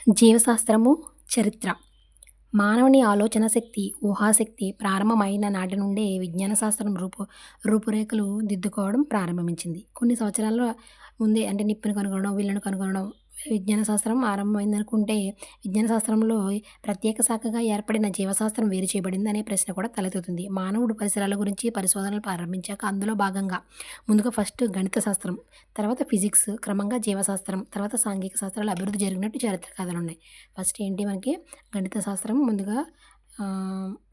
జీవశాస్త్రము చరిత్ర మానవుని ఆలోచన శక్తి, ఊహాశక్తి ప్రారంభమైన నాటి నుండే విజ్ఞాన శాస్త్రం రూపురేఖలు దిద్దుకోవడం ప్రారంభించింది. కొన్ని సంవత్సరాల ముందే అంటే నిప్పుని కనుగొనడం, వీళ్ళని కనుగొనడం విజ్ఞాన శాస్త్రం ఆరంభమైందనుకుంటే, విజ్ఞాన శాస్త్రంలో ప్రత్యేక శాఖగా ఏర్పడిన జీవశాస్త్రం వేరు చేయబడింది అనే ప్రశ్న కూడా తలెత్తుతుంది. మానవుడు పరిసరాల గురించి పరిశోధనలు ప్రారంభించాక అందులో భాగంగా ముందుగా ఫస్ట్ గణిత శాస్త్రం, తర్వాత ఫిజిక్స్, క్రమంగా జీవశాస్త్రం, తర్వాత సాంఘిక శాస్త్రాలు అభివృద్ధి జరిగినట్టు చరిత్ర కథలున్నాయి. ఫస్ట్ ఏంటి మనకి గణిత శాస్త్రం ముందుగా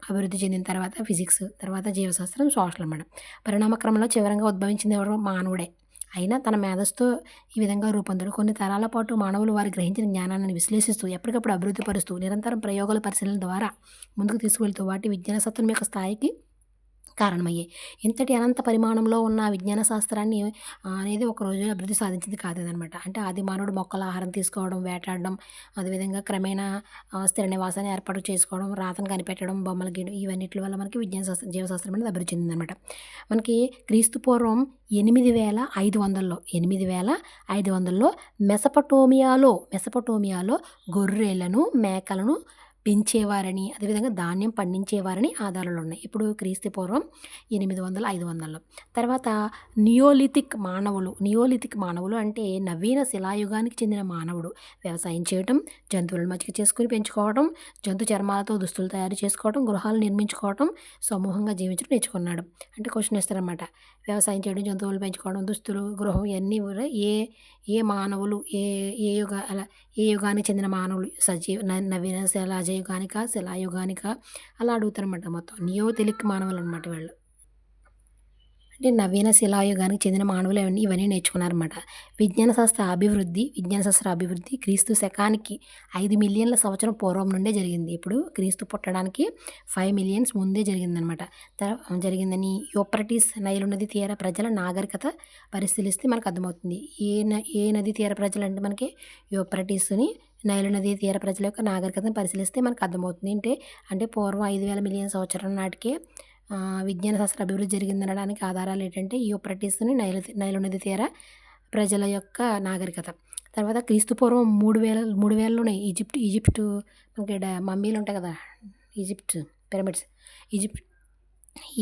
అభివృద్ధి చెందిన తర్వాత ఫిజిక్స్, తర్వాత జీవశాస్త్రం, సోషల్ అనమాట. పరిణామ క్రమంలో చివరంగా ఉద్భవించింది ఎవరు? మానవుడే. అయినా తన మేధస్సుతో ఈ విధంగా రూపొందాడు. కొన్ని తరాల పాటు మానవులు వారు గ్రహించిన జ్ఞానాన్ని విశ్లేషిస్తూ, ఎప్పటికప్పుడు అభివృద్ధి పరుస్తూ, నిరంతరం ప్రయోగాలు, పరిశీలనల ద్వారా ముందుకు తీసుకువెళ్తూ వాటి విజ్ఞాన శాస్త్రం యొక్క స్థాయికి కారణమయ్యాయి. ఇంతటి అనంత పరిమాణంలో ఉన్న విజ్ఞాన శాస్త్రాన్ని అనేది ఒక రోజులో అభివృద్ధి సాధించింది కాదనమాట. అంటే ఆది మానవుడు మొక్కల ఆహారం తీసుకోవడం, వేటాడడం, అదేవిధంగా క్రమేణా స్థిర నివాసాన్ని ఏర్పాటు చేసుకోవడం, రాతను కనిపెట్టడం, బొమ్మలు గీయడం ఇవన్నిటి వల్ల మనకి విజ్ఞాన శాస్త్రం, జీవశాస్త్రం అనేది అభివృద్ధి చెందిందనమాట. మనకి క్రీస్తు పూర్వం 8500లో మెసపటోమియాలో గొర్రెలను, మేకలను పెంచేవారని, అదేవిధంగా ధాన్యం పండించేవారని ఆధారాలున్నాయి. ఇప్పుడు క్రీస్తు పూర్వం 800, 500లో. తర్వాత నియోలిథిక్ మానవులు అంటే నవీన శిలాయుగానికి చెందిన మానవుడు. వ్యవసాయం చేయటం, జంతువులను మచ్చిక చేసుకుని పెంచుకోవడం, జంతు చర్మాలతో దుస్తులు తయారు చేసుకోవడం, గృహాలు నిర్మించుకోవడం, సమూహంగా జీవించడం నేర్చుకున్నాడు. అంటే క్వశ్చన్ ఇస్తారనమాట. వ్యవసాయం చేయడం, జంతువులు పెంచుకోవడం, దుస్తులు, గృహం ఇవన్నీ కూడా ఏ మానవులు ఏ యుగానికి చెందిన మానవులు నవీన శిలాయుగానిక అలా అడుగుతారనమాట. మొత్తం నియోలిథిక్ మానవులు అనమాట వీళ్ళు. అంటే నవీన శిలాయుగానికి చెందిన మానవులు ఇవన్నీ నేర్చుకున్నారన్నమాట. విజ్ఞాన శాస్త్ర అభివృద్ధి క్రీస్తు శకానికి 5 మిలియన్ల సంవత్సరం పూర్వం నుండే జరిగింది. ఇప్పుడు క్రీస్తు పుట్టడానికి 5 మిలియన్స్ ముందే జరిగిందనమాట. జరిగిందని యూఫ్రటీస్ నైలు నది తీర ప్రజల నాగరికత పరిశీలిస్తే మనకు అర్థమవుతుంది. ఏ నది తీర ప్రజలు అంటే మనకి యూఫ్రటీస్ని, నైలు నది తీర ప్రజల యొక్క నాగరికతను పరిశీలిస్తే మనకు అర్థమవుతుంది. అంటే పూర్వం 5,000 మిలియన్ సంవత్సరాల నాటికే విజ్ఞాన శాస్త్ర అభివృద్ధి జరిగిందనడానికి ఆధారాలు ఏంటంటే యూఫ్రటీస్ని, నైలు నది తీర ప్రజల యొక్క నాగరికత. తర్వాత క్రీస్తు పూర్వం 3000లోనే ఈజిప్టు మనకి మమ్మీలు ఉంటాయి కదా, ఈజిప్ట్ పిరమిడ్స్,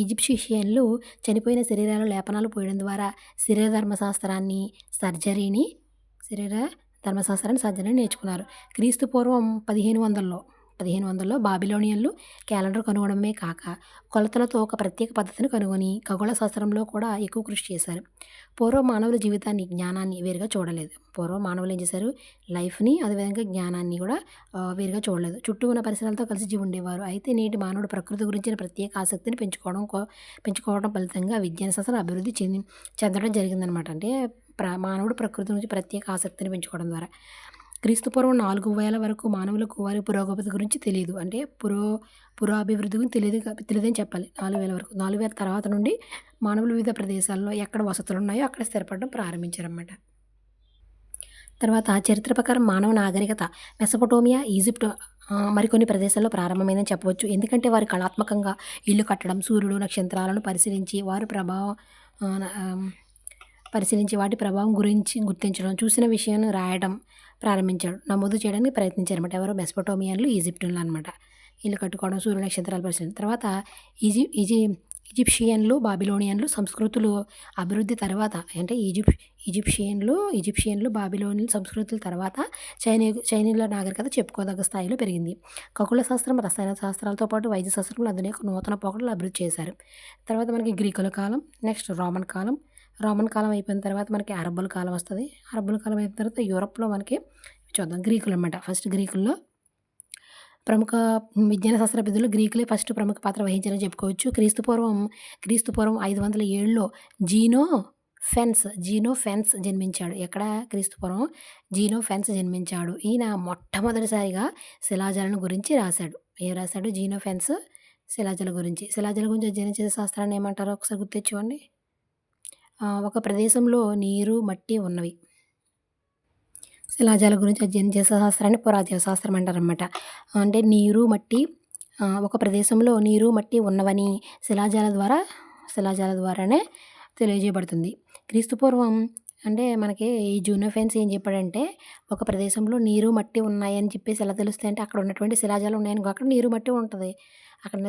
ఈజిప్షియన్లు చనిపోయిన శరీరాలు లేపనాలు పోయడం ద్వారా శరీర ధర్మశాస్త్రాన్ని సర్జరీని నేర్చుకున్నారు. క్రీస్తు పూర్వం 1500లో బాబిలోనియన్లు క్యాలెండర్ కనుగొనడమే కాక కొలతలతో ఒక ప్రత్యేక పద్ధతిని కనుగొని ఖగోళ శాస్త్రంలో కూడా ఎక్కువ కృషి చేశారు. పూర్వ మానవుల జీవితాన్ని, జ్ఞానాన్ని వేరుగా చూడలేదు. పూర్వ మానవులు ఏం చేశారు? లైఫ్ని, అదేవిధంగా జ్ఞానాన్ని కూడా వేరుగా చూడలేదు. చుట్టూ ఉన్న పరిసరాలతో కలిసి ఉండేవారు. అయితే నేటి మానవుడు ప్రకృతి గురించిన ప్రత్యేక ఆసక్తిని పెంచుకోవడం ఫలితంగా విజ్ఞాన శాస్త్రం అభివృద్ధి చెందడం జరిగిందనమాట. అంటే మానవుడు ప్రకృతి నుంచి ప్రత్యేక ఆసక్తిని పెంచుకోవడం ద్వారా. క్రీస్తు పూర్వం 4000 వరకు మానవులకు వారి పురోగతి గురించి తెలియదు. అంటే పురోభివృద్ధి గురించి తెలియదని చెప్పాలి. 4000 వరకు. 4000 తర్వాత నుండి మానవులు వివిధ ప్రదేశాల్లో ఎక్కడ వసతులు ఉన్నాయో అక్కడ స్థిరపడడం ప్రారంభించారన్నమాట. తర్వాత చరిత్ర ప్రకారం మానవ నాగరికత మెసపటోమియా, ఈజిప్ట్ మరికొన్ని ప్రదేశాల్లో ప్రారంభమైందని చెప్పవచ్చు. ఎందుకంటే వారు కళాత్మకంగా ఇల్లు కట్టడం, సూర్యుడు, నక్షత్రాలను పరిశీలించి వాటి ప్రభావం గురించి గుర్తించడం, చూసిన విషయాన్ని రాయడం ప్రారంభించాడు, నమోదు చేయడానికి ప్రయత్నించారన్నమాట. ఎవరు? మెసపటోమియన్లు, ఈజిప్టులు అనమాట. ఇల్లు కట్టుకోవడం, సూర్య నక్షత్రాలు పరిశీలన. తర్వాత ఈజిప్షియన్లు, బాబిలోనియన్లు సంస్కృతులు అభివృద్ధి తర్వాత, అంటే ఈజిప్షియన్లు బాబిలోనియన్ సంస్కృతుల తర్వాత చైనీయుల నాగరికత చెప్పుకోదగ్గ స్థాయిలో పెరిగింది. ఖగోళ శాస్త్రం, రసాయన శాస్త్రాలతో పాటు వైద్య శాస్త్రంలో అనేక నూతన పోకడలు అభివృద్ధి చేశారు. తర్వాత మనకి గ్రీకుల కాలం, నెక్స్ట్ రోమన్ కాలం అయిపోయిన తర్వాత మనకి అరబ్బుల కాలం వస్తుంది. అరబ్బుల కాలం అయిపోయిన తర్వాత యూరప్లో మనకి చూద్దాం గ్రీకులు అనమాట. ఫస్ట్ గ్రీకుల్లో ప్రముఖ విజ్ఞాన శాస్త్రవేత్తలు గ్రీకులే ఫస్ట్ ప్రముఖ పాత్ర వహించారని చెప్పుకోవచ్చు. క్రీస్తు పూర్వం 507లో జీనోఫెన్స్ జన్మించాడు. ఎక్కడ? క్రీస్తు పూర్వం జీనోఫెన్స్ జన్మించాడు. ఈయన మొట్టమొదటిసారిగా శిలాజాలను గురించి రాశాడు. ఏం రాశాడు? జీనోఫెన్స్ శిలాజాల గురించి అధ్యయనం చేసే శాస్త్రాన్ని ఏమంటారో ఒకసారి గుర్తించుకోండి. ఒక ప్రదేశంలో నీరు, మట్టి ఉన్నవి. శిలాజాల గురించి అధ్యయనం చేసే శాస్త్రాన్ని పురాతన శాస్త్రం అంటారన్నమాట. అంటే ఒక ప్రదేశంలో నీరు, మట్టి ఉన్నవని శిలాజాల ద్వారానే తెలియజేయబడుతుంది. క్రీస్తు పూర్వం అంటే మనకి ఈ జూనోఫెన్స్ ఏం చెప్పాడంటే, ఒక ప్రదేశంలో నీరు, మట్టి ఉన్నాయని చెప్పేసి ఎలా తెలుస్తాయంటే, అక్కడ ఉన్నటువంటి శిలాజాలు ఉన్నాయనుకో అక్కడ నీరు, మట్టి ఉంటది. అక్కడ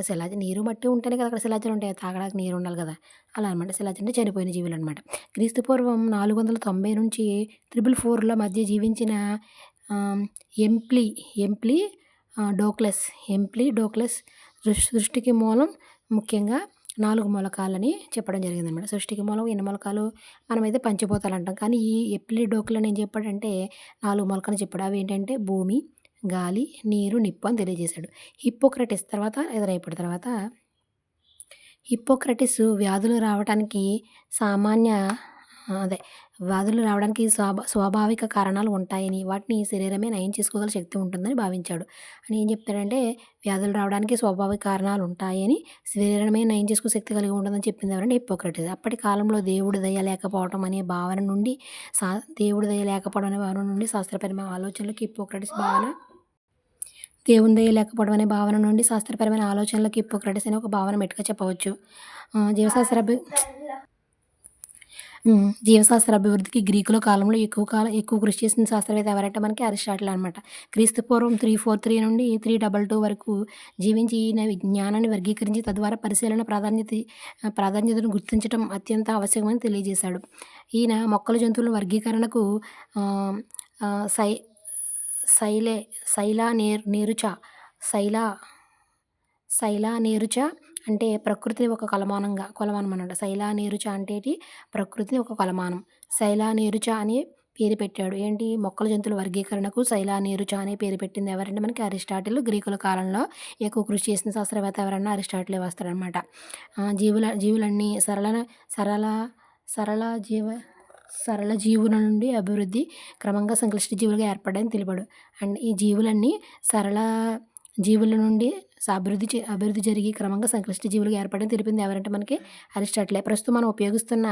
నీరు, మట్టి ఉంటేనే కదా అక్కడ శిలాజాలు ఉంటాయి. తాగడానికి నీరు ఉండాలి కదా! అలా అనమాట. శిలాజాలు అంటే చనిపోయిన జీవులనమాట. క్రీస్తు పూర్వం 490 నుంచి 444ల మధ్య జీవించిన ఆహ్, ఎంప్లీ ఎంప్లీ డోక్లెస్ సృష్టికి మూలం ముఖ్యంగా 4 మూలకాలని చెప్పడం జరిగిందనమాట. సృష్టికి మూలం ఎన్ని మూలకాలు? మనమైతే పంచభూతాలు అంటాం. కానీ ఈ ఎప్లిడోక్లెన్ ఏం చెప్పాడంటే 4 మూలకాలు చెప్పాడు. అవేంటంటే భూమి, గాలి, నీరు, నిప్పు అని తెలియజేశాడు. హిప్పోక్రటిస్ తర్వాత ఎదురైపోయాడు. తర్వాత హిప్పోక్రటిస్ వ్యాధులు రావటానికి సామాన్య అదే వ్యాధులు రావడానికి స్వాభావిక కారణాలు ఉంటాయని, వాటిని శరీరమే నయం చేసుకోగల శక్తి ఉంటుందని భావించాడు. అని ఏం చెప్తాడంటే వ్యాధులు రావడానికి స్వాభావిక కారణాలు ఉంటాయని, శరీరమే నయం చేసుకునే శక్తి కలిగి ఉంటుందని చెప్పింది ఎవరంటే హిప్పోక్రటిస్. అప్పటి కాలంలో దేవుడి దయ లేకపోవడం అనే భావన నుండి దేవుడి దయ లేకపోవడం అనే భావన నుండి శాస్త్రపరమైన ఆలోచనలకు హిప్పోక్రటిస్ భావన దేవుని దయ లేకపోవడం అనే భావన నుండి శాస్త్రపరమైన ఆలోచనలకు హిప్పోక్రటిస్ అనే ఒక భావన మెట్టుగా చెప్పవచ్చు. జీవశాస్త్ర అభివృద్ధికి గ్రీకుల కాలంలో ఎక్కువ కృషి చేసిన శాస్త్రవేత్త ఎవరంటే మనకి అరిస్టాటిల్ అనమాట. క్రీస్తు పూర్వం 343 నుండి 322 వరకు జీవించి ఈయన విజ్ఞానాన్ని వర్గీకరించి తద్వారా పరిశీలన ప్రాధాన్యతను గుర్తించడం అత్యంత ఆవశ్యకమని తెలియజేశాడు. ఈయన మొక్కల జంతువుల వర్గీకరణకు ఆహ్, ఆహ్, సై సైలే సైలా నేరుచ సైలా సైలా నేరుచ అంటే ప్రకృతిని ఒక కొలమానం అన్నమాట. సైలా నేరుచ అంటేటి ప్రకృతిని ఒక కొలమానం. సైలా నేరుచ అని పేరు పెట్టాడు. ఏంటి మొక్కల జంతువుల వర్గీకరణకు సైలా నేరుచ అనే పేరు పెట్టింది ఎవరంటే మనకి అరిస్టాటిల్. గ్రీకుల కాలంలో ఎక్కువ కృషి చేసిన శాస్త్రవేత్త ఎవరన్నా అరిస్టాటిలే వస్తాడనమాట. జీవులన్నీ సరళ సరళ జీవ సరళ జీవుల నుండి అభివృద్ధి క్రమంగా సంక్లిష్ట జీవులుగా ఏర్పడ్డాయని తెలిపాడు. అండ్ ఈ జీవులన్నీ సరళ జీవుల నుండి అభివృద్ధి జరిగి క్రమంగా సంక్లిష్ట జీవులుగా ఏర్పడని తెలిపింది ఎవరంటే మనకి అరిస్టాటిలే. ప్రస్తుతం మనం ఉపయోగిస్తున్న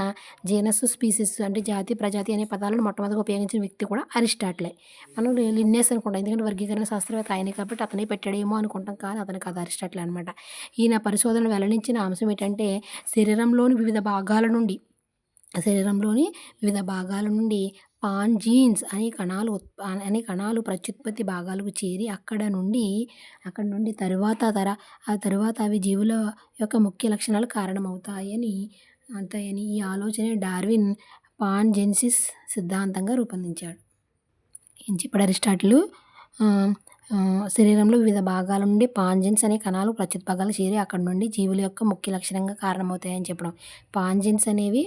జీనస్, స్పీసీస్ అంటే జాతి, ప్రజాతి అనే పదాలను మొట్టమొదటిగా ఉపయోగించిన వ్యక్తి కూడా అరిస్టాటిలే. మనం లిన్నేస్ అనుకుంటాం. ఎందుకంటే వర్గీకరణ శాస్త్రవేత్త ఆయనే కాబట్టి అతనే పెట్టాడేమో అనుకుంటాం. కానీ అతను కాదు, అరిస్టాటిలే అనమాట. ఈయన పరిశోధనలు వెల్లడించిన అంశం ఏంటంటే శరీరంలోని వివిధ భాగాల నుండి పాన్ జీన్స్ అనే కణాలు ప్రత్యుత్పత్తి భాగాలకు చేరి అక్కడ నుండి తరువాత అవి జీవుల యొక్క ముఖ్య లక్షణాలు కారణమవుతాయని ఈ ఆలోచన డార్విన్ పాన్ జెన్సిస్ సిద్ధాంతంగా రూపొందించాడు. ఏం చెప్పాడు అరిస్టాటిల్? శరీరంలో వివిధ భాగాల నుండి పాంజెన్స్ అనే కణాలు ప్రత్యుత్పత్తులు చేరి అక్కడ నుండి జీవుల యొక్క ముఖ్య లక్షణంగా కారణమవుతాయని చెప్పడం. పాంజెన్స్ అనేవి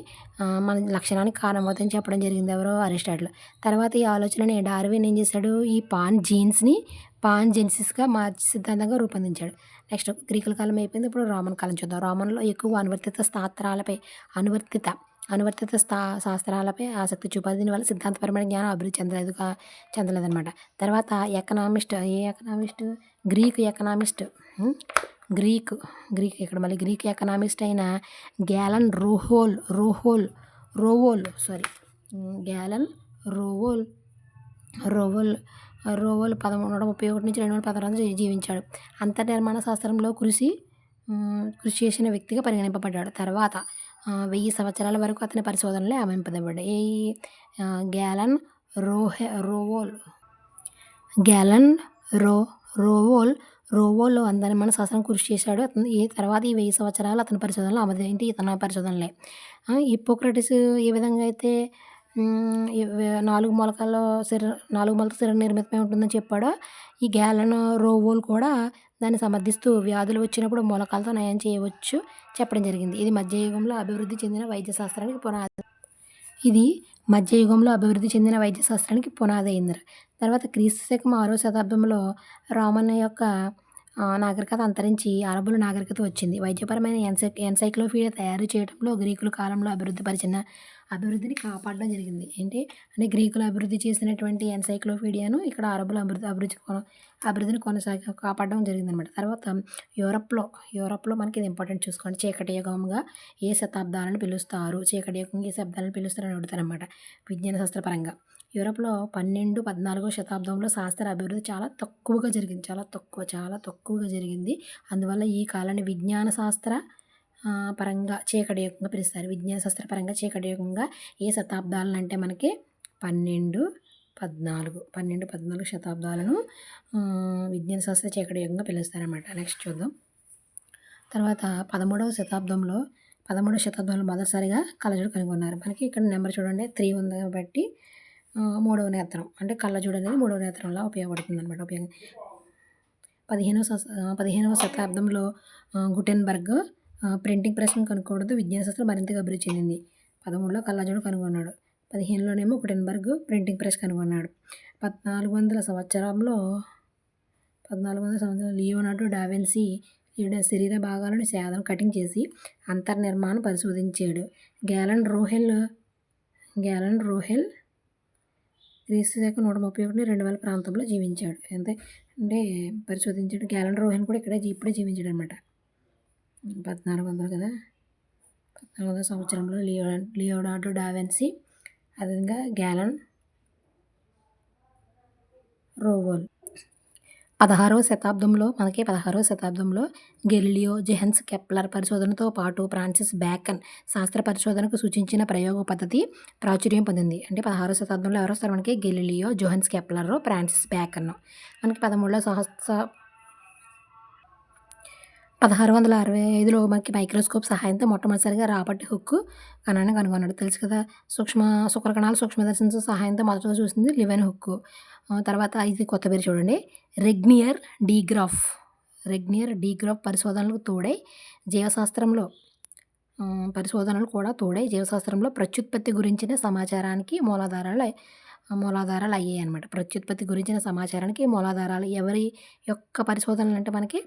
మన లక్షణానికి కారణమవుతాయని చెప్పడం జరిగింది ఎవరో అరిస్టాటిల్. తర్వాత ఈ ఆలోచనని డార్విన్ ఏం చేశాడు? ఈ పాన్ జెన్సిస్గా మార్చి సిద్ధాంతంగా రూపొందించాడు. నెక్స్ట్ గ్రీకుల కాలం అయిపోయింది. ఇప్పుడు రోమన్ కాలం చూద్దాం. రోమన్లో ఎక్కువ అనువర్తిత శాస్త్రాలపై ఆసక్తి చూపారు. దీనివల్ల సిద్ధాంతపరమైన జ్ఞానం అభివృద్ధి చెందలేదనమాట. తర్వాత గ్రీక్ ఎకనామిస్ట్ ఇక్కడ మళ్ళీ గ్రీక్ ఎకనామిస్ట్ అయిన గ్యాలన్ రోవోల్ 1131 నుంచి 2016 జీవించాడు. అంతర్నిర్మాణ శాస్త్రంలో కృషి చేసిన వ్యక్తిగా పరిగణింపబడ్డాడు. తర్వాత 1000 సంవత్సరాల వరకు అతని పరిశోధనలే ఆమోదింపబడ్డాయి. రోవోల్ అంతర్నిర్మాణ శాస్త్రం కృషి చేశాడు. తర్వాత ఈ 1000 సంవత్సరాలు అతని పరిశోధనలు ఇతని పరిశోధనలే. హిప్పోక్రటిస్ ఏ విధంగా అయితే 4 మూలకాల శరీరం నిర్మితమై ఉంటుందని చెప్పాడో, ఈ గ్యాలన్ రోవోల్ కూడా దాన్ని సమర్థిస్తూ వ్యాధులు వచ్చినప్పుడు మూలకాలతో నయం చేయవచ్చు చెప్పడం జరిగింది. ఇది మధ్యయుగంలో అభివృద్ధి చెందిన వైద్య శాస్త్రానికి పునాది అయింది. తర్వాత క్రీస్తు శకం 6వ శతాబ్దంలో రోమన్ యొక్క నాగరికత అంతరించి అరబ్బుల నాగరికత వచ్చింది. వైద్యపరమైన ఎన్సైక్లోపీడియా తయారు చేయడంలో గ్రీకుల కాలంలో అభివృద్ధిని కాపాడడం జరిగింది. అంటే గ్రీకులు అభివృద్ధి చేసినటువంటి ఎన్సైక్లోపీడియాను ఇక్కడ అరబ్బులు అభివృద్ధిని కాపాడడం జరిగిందనమాట. తర్వాత యూరప్లో మనకి ఇది ఇంపార్టెంట్ చూసుకోండి. చీకటి యుగంగా ఏ శతాబ్దాలను పిలుస్తారు? అని అడుగుతారనమాట విజ్ఞాన శాస్త్రపరంగా. యూరప్లో 12-14వ శతాబ్దంలో శాస్త్ర అభివృద్ధి చాలా తక్కువగా జరిగింది. అందువల్ల ఈ కాలాన్ని విజ్ఞాన శాస్త్ర పరంగా చీకటి యుగంగా పిలుస్తారు. విజ్ఞాన శాస్త్ర పరంగా చీకటి యుగంగా ఏ శతాబ్దాలనంటే మనకి 12, 14 శతాబ్దాలను విజ్ఞాన శాస్త్ర చీకటి యుగంగా పిలుస్తారనమాట. నెక్స్ట్ చూద్దాం. తర్వాత 13వ శతాబ్దంలో మొదటిసారిగా కళ్ళజోడు కనుగొన్నారు. మనకి ఇక్కడ నెంబర్ చూడండి 3 ఉంది కాబట్టి మూడవ నేత్రం అంటే కళ్ళజోడు అనేది మూడవ నేత్రంలా ఉపయోగపడుతుందనమాట. 15వ శతాబ్దంలో గుటెన్బర్గ్ ప్రింటింగ్ ప్రెస్ను కనుక్కోవడంతో విజ్ఞాన శాస్త్రం మరింతగా అభివృద్ధి చెందింది. 13లో కళ్ళజోడు కనుగొన్నాడు. 15లోనేమో గుటెన్బర్గ్ ప్రింటింగ్ ప్రెస్ కనుగొన్నాడు. 1400 సంవత్సరంలో లియోనార్డో డావిన్సీ శరీర భాగాలను కటింగ్ చేసి అంతర్నిర్మాణం పరిశోధించాడు. గ్యాలన్ రోహెల్ క్రీస్తుశకం 131 2000 ప్రాంతంలో జీవించాడు. అంటే పరిశోధించాడు. గ్యాలన్ రోహెల్ కూడా ఇప్పుడే జీవించాడు అనమాట. 1400 కదా, 1400 సంవత్సరంలో లియోనార్డో డావిన్సీ, అదేవిధంగా గ్యాలన్ రోహెల్. 16వ శతాబ్దంలో గెలీలియో, జోహాన్స్ కెప్లర్ పరిశోధనతో పాటు ఫ్రాన్సిస్ బ్యాకన్ శాస్త్ర పరిశోధనకు సూచించిన ప్రయోగ పద్ధతి ప్రాచుర్యం పొందింది. అంటే 16వ శతాబ్దంలో ఎవరు వస్తారు మనకి? Galileo, జోహాన్స్ Kepler, Francis Bacon. మనకి 1665లో మనకి మైక్రోస్కోప్ సహాయంతో మొట్టమొదటిసారిగా రాబర్ట్ హుక్ కణాన్ని కనుగొన్నాడు. తెలుసు కదా. శుక్రకణాల సూక్ష్మదర్శిని సహాయంతో మొదటగా చూసింది లివెన్ హుక్. తర్వాత ఇది కొత్త పేరు చూడండి, రెగ్నియర్ డీగ్రాఫ్ పరిశోధనలకు తోడై జీవశాస్త్రంలో ప్రత్యుత్పత్తి గురించిన సమాచారానికి మూలాధారాలు అయ్యాయి అన్నమాట. ప్రత్యుత్పత్తి గురించిన సమాచారానికి మూలాధారాలు ఎవరి యొక్క పరిశోధనలు అంటే మనకి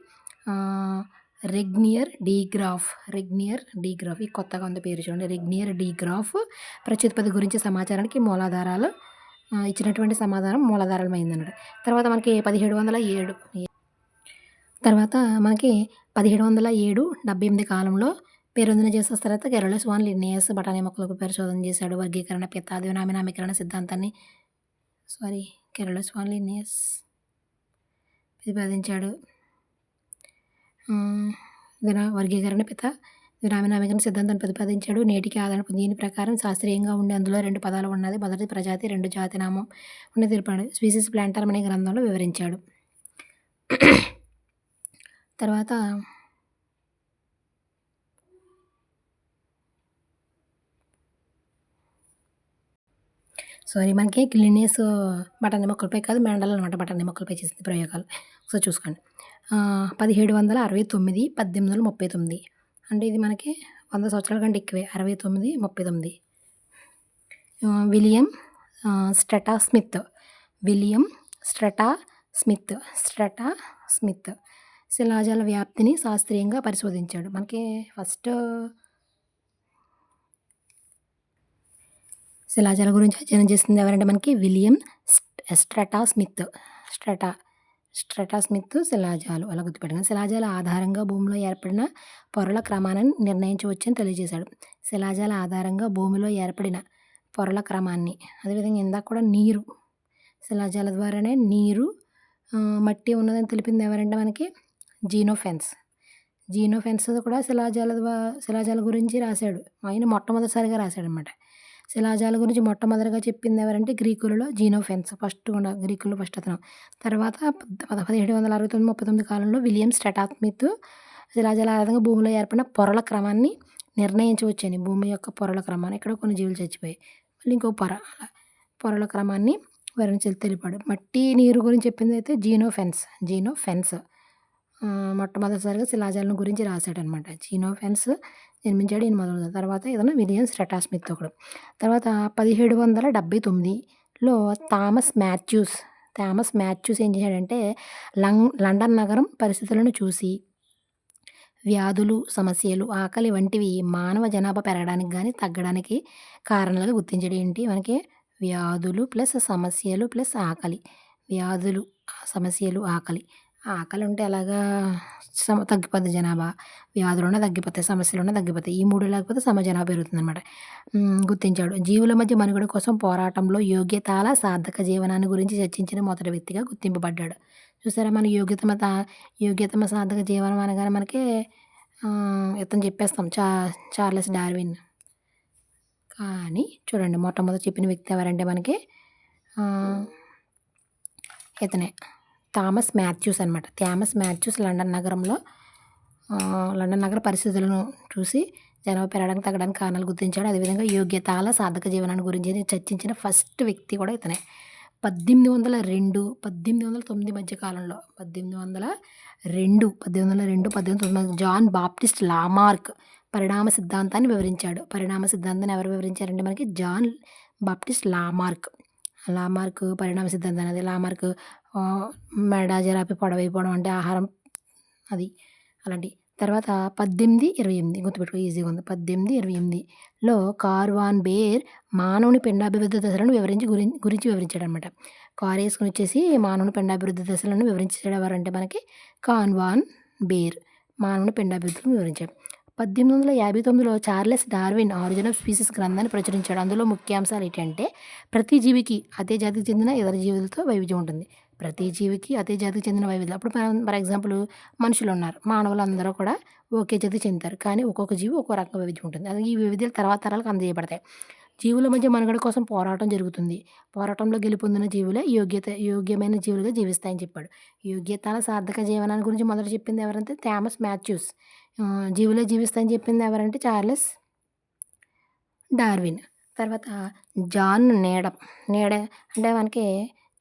రెగ్నియర్ డీగ్రాఫ్. ఈ కొత్తగా ఉంది పేరు చూడండి. రెగ్నియర్ డీగ్రాఫ్ ప్రత్యుత్పత్తి గురించి సమాచారానికి మూలాధారాలు ఇచ్చినటువంటి సమాధానం మూలాధారమైందన్నమాట. తర్వాత మనకి 1778 కాలంలో పేరొందిన జీవశాస్త్రవేత్త కెరోలస్ వాన్ లిన్నెయస్ బఠానీ మొక్కలకు పరిశోధన చేశాడు. వర్గీకరణ, పిత్త, ద్వినామీకరణ సిద్ధాంతాన్ని కెరోలస్ వాన్ లిన్నెయస్ ప్రతిపాదించాడు. వర్గీకరణ, పిత్త, ద్వినామీకరణ సిద్ధాంతాన్ని ప్రతిపాదించాడు. నేటికి ఆధారపు దీని ప్రకారం శాస్త్రీయంగా ఉండి అందులో 2 పదాలు ఉన్నది. మొదటి ప్రజాతి, 2 జాతి నామం ఉన్న తీర్పాడు. స్పీసీస్ ప్లాంటరం అనే గ్రంథంలో వివరించాడు. తర్వాత మనకి లిన్నెయస్ బఠానీ మొక్కలపై కాదు, మెండల్ అనమాట బఠానీ మొక్కలపై చేసింది ప్రయోగాలు. ఒకసారి చూసుకోండి. 1769, 1839 అంటే ఇది మనకి 100 సంవత్సరాల కంటే ఎక్కువే. 69, 39. విలియం స్ట్రటా స్మిత్ శిలాజాల వ్యాప్తిని శాస్త్రీయంగా పరిశోధించాడు. మనకి ఫస్ట్ శిలాజాల గురించి అధ్యయనం చేసింది ఎవరంటే మనకి విలియం స్ట్రటా స్మిత్. శిలాజాలు అలా గుర్తుపెట్టుకుని శిలాజాల ఆధారంగా భూమిలో ఏర్పడిన పొరల క్రమాన్ని నిర్ణయించవచ్చని తెలియజేశాడు. శిలాజాల ఆధారంగా భూమిలో ఏర్పడిన పొరల క్రమాన్ని, అదేవిధంగా ఇందాక కూడా నీరు, శిలాజాల ద్వారానే నీరు, మట్టి ఉన్నదని తెలిపింది ఎవరంటే మనకి జీనోఫెన్స్ కూడా శిలాజాల గురించి రాశాడు. ఆయన మొట్టమొదటిసారిగా రాశాడు అనమాట. శిలాజాల గురించి మొట్టమొదటిగా చెప్పింది ఎవరంటే గ్రీకులలో జీనోఫెన్స్ గ్రీకుల్లో ఫస్ట్ అతను. తర్వాత 1769-39 కాలంలో విలియం స్ట్రటా స్మిత్ శిలాజాల ఆధారంగా భూమిలో ఏర్పడిన పొరల క్రమాన్ని నిర్ణయించవచ్చని, భూమి యొక్క పొరల క్రమాన్ని, ఇక్కడ కొన్ని జీవులు చచ్చిపోయాయి, మళ్ళీ ఇంకో పొరల క్రమాన్ని వివరించి తెలిపాడు. మట్టి, నీరు గురించి చెప్పింది అయితే జీనోఫెన్స్ మొట్టమొదటిసారిగా శిలాజాలను గురించి రాశాడనమాట. జీనోఫెన్స్ నిర్మించాడు ఈయన మొదలు. తర్వాత ఇతను విలియం స్ట్రటా స్మిత్ ఒకడు. తర్వాత 1779లో థామస్ మాథ్యూస్ ఏం చేశాడంటే లండన్ నగరం పరిస్థితులను చూసి వ్యాధులు, సమస్యలు, ఆకలి వంటివి మానవ జనాభా పెరగడానికి కానీ తగ్గడానికి కారణాలుగా గుర్తించాడు. ఏంటి మనకి? వ్యాధులు ప్లస్ సమస్యలు ప్లస్ ఆకలి. వ్యాధులు, సమస్యలు, ఆకలి ఉంటే ఎలాగా తగ్గిపోద్ది జనాభా, వ్యాధులున్నా తగ్గిపోతాయి, సమస్యలున్నా తగ్గిపోతాయి. ఈ 3 లేకపోతే జనాభా పెరుగుతుందన్నమాట. గుర్తించాడు. జీవుల మధ్య మనుగడ కోసం పోరాటంలో యోగ్యతాల సార్థక జీవనాన్ని గురించి చర్చించిన మొదటి వ్యక్తిగా గుర్తింపబడ్డాడు. చూసారా, మన యోగ్యతమ సార్థక జీవనం అనగానే మనకి ఇతను చెప్పేస్తాం చార్లెస్ డార్విన్. కానీ చూడండి మొట్టమొదట చెప్పిన వ్యక్తి ఎవరంటే మనకి ఇతనే థామస్ మాథ్యూస్ అనమాట. థామస్ మాథ్యూస్ లండన్ నగర పరిస్థితులను చూసి జనాభా పెరగడానికి తగ్గడానికి కారణాలు గుర్తించాడు. అదేవిధంగా యోగ్యతాల సాధక జీవనాన్ని గురించి చర్చించిన ఫస్ట్ వ్యక్తి కూడా ఇతనే. 1809 మధ్య కాలంలో 1809 జాన్ బాప్టిస్ట్ లామార్క్ పరిణామ సిద్ధాంతాన్ని వివరించాడు. పరిణామ సిద్ధాంతాన్ని ఎవరు వివరించారంటే మనకి జాన్ బాప్టిస్ట్ లామార్క్ పరిణామ సిద్ధాంతం అనేది. లామార్క్ మెడ జరాపి పొడవైపోవడం అంటే ఆహారం అది అలాంటి. తర్వాత 1828 గుర్తుపెట్టుకో, ఈజీగా ఉంది. 1828లో కార్వాన్ బేర్ మానవుని పిండాభివృద్ధి దశలను గురించి వివరించాడనమాట. కారు వేసుకుని వచ్చేసి మానవుని పిండాభివృద్ధి దశలను వివరించాడు ఎవరంటే మనకి కార్వాన్ బేర్ మానవుని పిండాభివృద్ధిని వివరించాడు. 1859లో Charles Darwin Origin of Species గ్రంథాన్ని ప్రచురించాడు. అందులో ముఖ్యాంశాలు ఏంటంటే ప్రతి జీవికి అదే జాతికి చెందిన ఇతర జీవులతో వైవిధ్యం ఉంటుంది. ప్రతి జీవికి అదే జాతికి చెందిన వైవిధ్యం. అప్పుడు ఫర్ ఎగ్జాంపుల్ మనుషులు ఉన్నారు, మానవులు అందరూ కూడా ఒకే జాతికి చెందుతారు. కానీ ఒక్కొక్క జీవి ఒక్కో రకంగా వైవిధ్యం ఉంటుంది. అది ఈ వైవిధ్యాలు తర్వాత తరాలకు అందజేయబడతాయి. జీవుల మధ్య మనుగడ కోసం పోరాటం జరుగుతుంది. పోరాటంలో గెలుపొందిన జీవులే యోగ్యమైన జీవులుగా జీవిస్తాయని చెప్పాడు. యోగ్యతల సార్థక జీవనాన్ని గురించి మొదట చెప్పింది ఎవరంటే థామస్ మాథ్యూస్. జీవులే జీవిస్తాయని చెప్పింది ఎవరంటే చార్లెస్ డార్విన్. తర్వాత జాన్ నీడ అంటే మనకి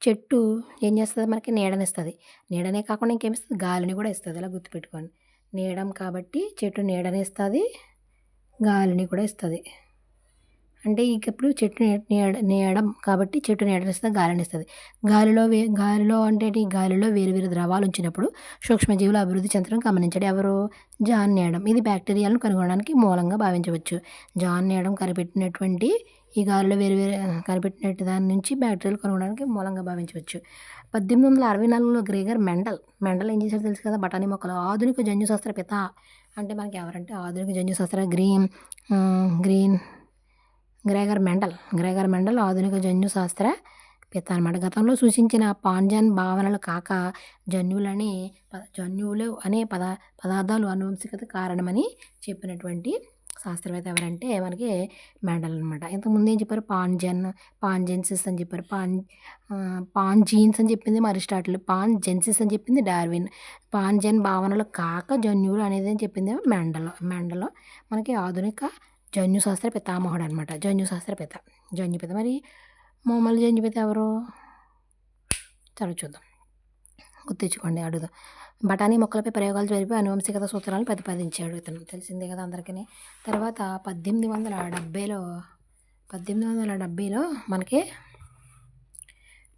చెట్టు ఏం చేస్తుంది, మనకి నీడనిస్తుంది. నీడనే కాకుండా ఇంకేమిస్తుంది, గాలిని కూడా ఇస్తుంది. ఇలా గుర్తుపెట్టుకోండి. నీడం కాబట్టి చెట్టు నీడనిస్తుంది, గాలిని కూడా ఇస్తుంది. అంటే ఇప్పుడు చెట్టు నీడం కాబట్టి చెట్టు నీడనిస్తుంది, గాలినిస్తుంది. గాలిలో అంటే గాలిలో వేరు వేరు ద్రవాలు ఉంచినప్పుడు సూక్ష్మజీవుల అభివృద్ధి చెందడం గమనించాడు ఎవరు? జాన్ నీడం. ఇది బ్యాక్టీరియాలను కనుగొనడానికి మూలంగా భావించవచ్చు. జాన్ నీడం కనిపెట్టినటువంటి ఈ గాలిలో వేరు కనిపెట్టినట్టు దాని నుంచి బ్యాక్టీరియాలు కనుగొనడానికి మూలంగా భావించవచ్చు. 1864లో గ్రెగర్ మెండల్ ఏం చేశాడో తెలుసు కదా, బఠానీ మొక్కలు ఆధునిక జన్యుశాస్త్ర పిత అంటే మనకి ఎవరంటే ఆధునిక జన్యుశాస్త్ర గ్రెగర్ మెండల్ ఆధునిక జన్యుశాస్త్ర పిత అనమాట. గతంలో సూచించిన పాంజన్ భావనలు కాక జన్యువులు అనే పదార్థాలు అనువంశికత కారణమని చెప్పినటువంటి శాస్త్రవేత్త ఎవరంటే మనకి మెండల్ అనమాట. ఇంతకుముందు ఏం చెప్పారు, పాంజెన్సిస్ అని చెప్పారు. పాంజీన్స్ అని చెప్పింది అరిస్టాటిల్, పాంజెన్సిస్ అని చెప్పింది డార్విన్. పాంజన్ భావనలు కాక జన్యువులు అనేది అని చెప్పింది మెండల్ మనకి ఆధునిక జన్యుశాస్త్ర పితామహుడు అనమాట. జన్యుపిత మరి మామూలు జన్యుపిత ఎవరు చూద్దాం, గుర్తించుకోండి, అడుగుదాం. బఠానీ మొక్కలపై ప్రయోగాలు జరిపి అనువంశికత సూత్రాలను ప్రతిపాదించాడు ఇతను, తెలిసిందే కదా అందరికీ. తర్వాత 1870లో మనకి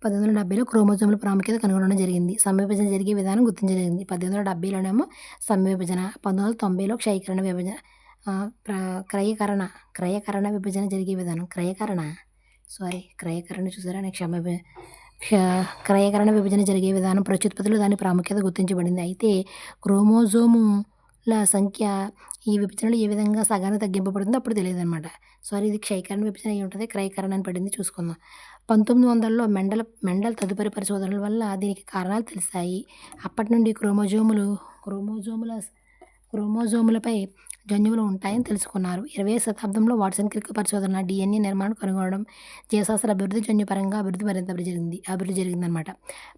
1870లో క్రోమోజోముల ప్రాముఖ్యత కనుగొనడం జరిగింది. సమవిభజన జరిగే విధానం గుర్తించగలిగింది. 1870లోనేమో సమవిభజన, 1990లో క్రయకరణ విభజన జరిగే విధానం. క్రయకరణ చూసారా, క్రయకరణ విభజన జరిగే విధానం ప్రత్యుత్పత్తిలో దాని ప్రాముఖ్యత గుర్తించబడింది. అయితే క్రోమోజోముల సంఖ్య ఈ విభజనలో ఏ విధంగా సగానికి తగ్గింపబడుతుందో అప్పుడు తెలియదు అనమాట. ఇది క్షయకరణ విభజన అయి ఉంటుంది, క్రయకరణ అని పడింది, చూసుకుందాం. 1900లో మెండల్ తదుపరి పరిశోధనల వల్ల దీనికి కారణాలు తెలిసాయి. అప్పటి నుండి క్రోమోజోములపై జన్యువులు ఉంటాయని తెలుసుకున్నారు. 20వ శతాబ్దంలో వాట్సన్ క్రిక్ పరిశోధన DNA నిర్మాణం కనుగొనడం జీవశాస్త్ర అభివృద్ధి జన్యుపరంగా మరింత అభివృద్ధి జరిగిందనమాట.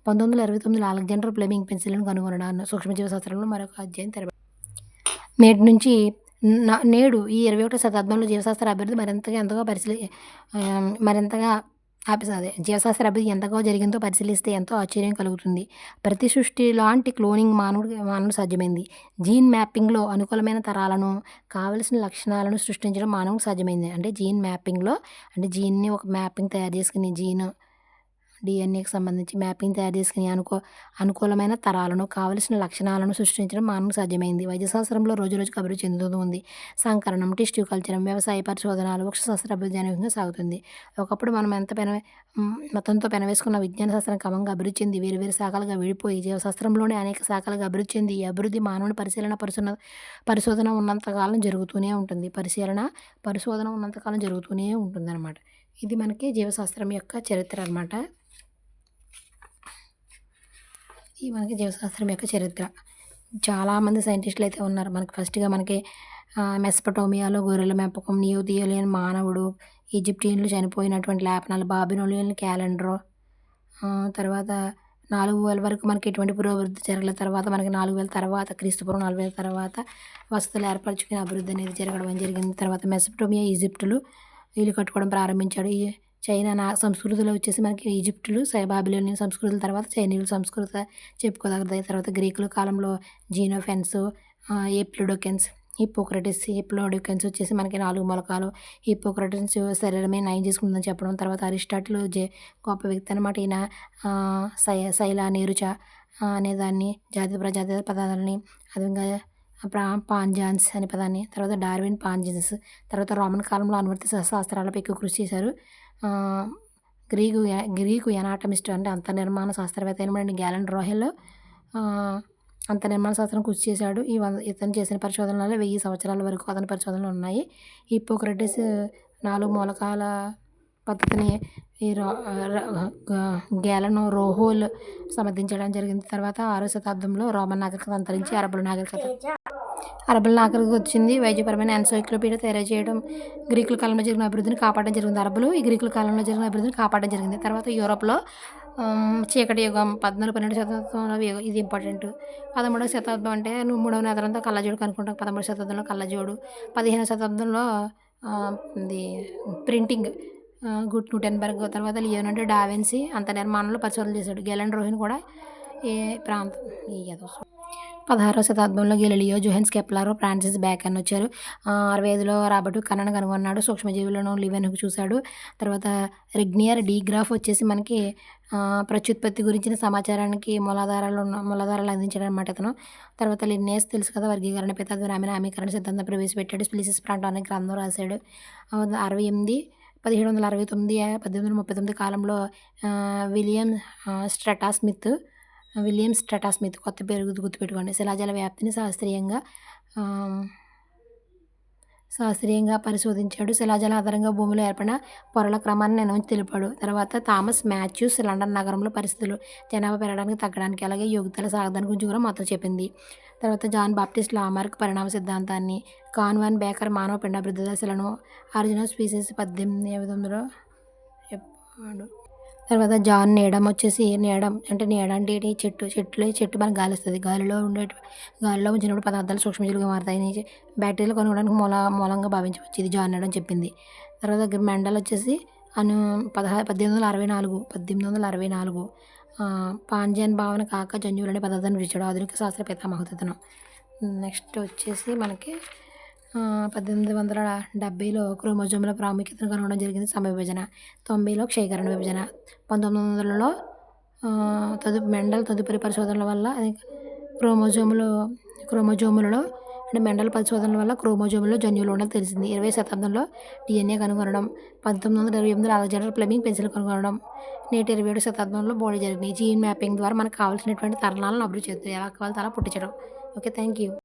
1929లో అలెగ్జాండర్ ఫ్లెమింగ్ పెన్సిల్ను కనుగొనడాన్ని సూక్ష్మజీవశాస్త్రంలో మరొక అధ్యాయం తెరవ. నేడు ఈ 21వ శతాబ్దంలో జీవశాస్త్ర అభివృద్ధి జీవశాస్త్ర అభివృద్ధి ఎంతగా జరిగిందో పరిశీలిస్తే ఎంతో ఆశ్చర్యం కలుగుతుంది. ప్రతి సృష్టి లాంటి క్లోనింగ్ మానవుడు సాధ్యమైంది. జీన్ మ్యాపింగ్లో అనుకూలమైన తరాలను, కావలసిన లక్షణాలను సృష్టించడం మానవుడికి సాధ్యమైంది. అంటే జీన్ మ్యాపింగ్లో అంటే జీన్ని ఒక మ్యాపింగ్ తయారు చేసుకుని DNAకి సంబంధించి మ్యాపింగ్ తయారు చేసుకుని అనుకూలమైన తరాలను, కావలసిన లక్షణాలను సృష్టించడం మానవుడికి సాధ్యమైంది. వైద్యశాస్త్రంలో రోజురోజుకు అభివృద్ధి చెందుతూ ఉంది. సంకరణం, టిష్యూ కల్చర్, వ్యవసాయ పరిశోధనలు, వృక్షశాస్త్ర అభివృద్ధి అనే విధంగా సాగుతుంది. ఒకప్పుడు మనం మొత్తంతో పెనవేసుకున్న విజ్ఞాన శాస్త్రం క్రమంగా అభివృద్ధి చెంది వేరు శాఖలుగా విడిపోయి జీవశాస్త్రంలోనే అనేక శాఖలుగా అభివృద్ధి చెంది ఈ అభివృద్ధి మానవుని పరిశోధన ఉన్నంతకాలం జరుగుతూనే ఉంటుంది. అన్నమాట. ఇది మనకి జీవశాస్త్రం యొక్క చరిత్ర అన్నమాట. చాలామంది సైంటిస్టులు అయితే ఉన్నారు. మనకి ఫస్ట్‌గా మనకి మెసపటోమియాలో గొర్రెల పెంపకం, నియోథియోలియన్ మానవుడు, ఈజిప్షియన్లు చనిపోయినటువంటి లేపనాలు, బాబిలోనియన్ క్యాలెండరు, తర్వాత 4000 వరకు మనకి ఎటువంటి పురోభివృద్ధి జరగలేదు. తర్వాత మనకి 4000 తర్వాత క్రీస్తుపూర్వం 4000 తర్వాత వసతులు ఏర్పరచుకుని అభివృద్ధి అనేది జరగడం జరిగింది. తర్వాత మెసపటోమియా, ఈజిప్టులు ఇల్లు కట్టుకోవడం ప్రారంభించాడు. ఈ చైనా సంస్కృతిలో వచ్చేసి మనకి ఈజిప్టులు, బాబిలోనియన్ సంస్కృతుల తర్వాత చైనీయుల సంస్కృతి చెప్పుకోదగ్గది. తర్వాత గ్రీకుల కాలంలో జీనోఫెన్స్, ఎప్లొడోకెన్స్, హిప్పోక్రటిస్ వచ్చేసి మనకి 4 మూలకాలు. హిప్పోక్రటిస్ శరీరమే నయం చేసుకుంటుందని చెప్పడం. తర్వాత అరిస్టాటిల్ గొప్ప వ్యక్తి అనమాట. ఈయన శైల, నీరుచ అనేదాన్ని జాతీయ ప్రజాతీయ పదాలని, అదేవిధంగా పాంజాన్స్ అనే పదాన్ని, తర్వాత డార్విన్ పాంజన్స్, తర్వాత రోమన్ కాలంలో అనువర్తిత శాస్త్రాలపై ఎక్కువ కృషి చేశారు. గ్రీకు ఎనాటమిస్ట్ అంటే అంతర్నిర్మాణ శాస్త్రవేత్త అయినటువంటి గ్యాలెన్ రోహెల్ అంతర్నిర్మాణ శాస్త్రం కృషి చేశాడు. ఇతను చేసిన పరిశోధనలలో 1000 సంవత్సరాల వరకు అతని పరిశోధనలు ఉన్నాయి. హిప్పోక్రటిస్ 4 మూలకాల పద్ధతిని ఈ గ్యాలెన్ రోహెల్ సమర్థించడం జరిగింది. తర్వాత 6వ శతాబ్దంలో రోమన్ నాగరికత అంతరించి అరబ్బుల నాగరికత వచ్చింది. వైద్యపరమైన ఎన్సైక్లోపీడియా తయారు చేయడం, గ్రీకుల కాలంలో జరిగిన అభివృద్ధిని కాపాడడం జరిగింది. అరబ్బులు ఈ గ్రీకుల కాలంలో జరిగిన అభివృద్ధిని కాపాడడం జరిగింది. తర్వాత యూరోప్లో చీకటి యుగం 14-12 శతాబ్దంలో ఇది ఇంపార్టెంట్. 13వ శతాబ్దం అంటే 3వ నేతరంతో కళ్ళజోడు కనుక్కుంటాం. 13వ శతాబ్దంలో కళ్ళజోడు. 15వ శతాబ్దంలో ఇది ప్రింటింగ్, గుటెన్బర్గ్. తర్వాత లియోనార్డో డావిన్సీ అంతర్నిర్మాణంలో పరిశోధనలు చేశాడు. గెలెన్ రోహిన్ కూడా ఏ ప్రాంతం 16వ శతాబ్దంలో గెలీలియో, జోహాన్స్ కెప్లర్, ఫ్రాన్సిస్ బేకన్ వచ్చారు. 65లో రాబర్ట్ కన్నను కనుగొన్నాడు. సూక్ష్మజీవులను లివెన్హుక్ చూశాడు. తర్వాత రిగ్నియర్ డి గ్రాఫ్ వచ్చేసి మనకి ప్రత్యుత్పత్తి గురించిన సమాచారానికి మూలాధారాలు అందించాడు అనమాట ఇతను. తర్వాత లిన్నేస్ తెలుసు కదా, వర్గీకరణ పిత, గ్రామీణ ఆమీకరణ సిద్ధాంతం ప్రవేశపెట్టాడు. స్పీసీస్ ప్రాంతాన్ని గ్రంథం రాశాడు. 68 1769 1839 కాలంలో విలియం స్ట్రాటా స్మిత్ కొత్త పేరు గుర్తుపెట్టుకోండి. శిలాజాల వ్యాప్తిని శాస్త్రీయంగా పరిశోధించాడు. శిలాజాల ఆధారంగా భూమిలో ఏర్పడిన పొరల క్రమాన్ని నిర్ణయించి తెలిపాడు. తర్వాత థామస్ మాథ్యూస్ లండన్ నగరంలో పరిస్థితులు జనాభా పెరగడానికి, తగ్గడానికి, అలాగే యోగ్యతల సాగడానికి గురించి కూడా మొత్తం చెప్పింది. తర్వాత జాన్ బాప్టిస్ట్ లామార్క్ పరిణామ సిద్ధాంతాన్ని, కాన్ వాన్ బేకర్ మానవ పిండాభివృద్ధి దశలను, ఆరిజిన్ స్పీసీస్ 1859లో చెప్పాడు. తర్వాత జాన్ నీడమ్ వచ్చేసి, నీడ అంటే ఏంటి? చెట్టు మనకు గాలి ఇస్తుంది. గాలిలో ఉంచినప్పుడు పదార్థాలు సూక్ష్మజీవులుగా మారుతాయి. బ్యాక్టీరియాలు కనుగొనడానికి మూలంగా భావించవచ్చు. ఇది జాన్ నీడమ్ చెప్పింది. తర్వాత మెండల్ వచ్చేసి 1864 పాంజియన్ భావన కాక జన్యువులు అనే పదార్థాన్ని విడిచాడు. ఆధునిక శాస్త్ర పితామహుడు. నెక్స్ట్ వచ్చేసి మనకి 1870లో క్రోమోజోముల ప్రాముఖ్యతను కనుగొనడం జరిగింది. సమవిభజన. 90లో క్షయకరణ విభజన. 1900లో మెండల్ తదుపరి పరిశోధనల వల్ల క్రోమోజోములలో అంటే మెండల్ పరిశోధనల వల్ల క్రోమోజోములలో జన్యువులు ఉండడం తెలిసింది. 20వ శతాబ్దంలో DNA కనుగొనడం. 1928లో అలెగ్జాండర్ ఫ్లెమింగ్ పెన్సిల్ కనుగొనడం. నేటి 27వ శతాబ్దంలో బోడీ జరిగినాయి. జీన్ మ్యాపింగ్ ద్వారా మనకు కావాల్సినటువంటి తరుణాలను అభివృద్ధి చేస్తుంది. ఎలా కావాలో అలా పుట్టించడం. Okay, thank you.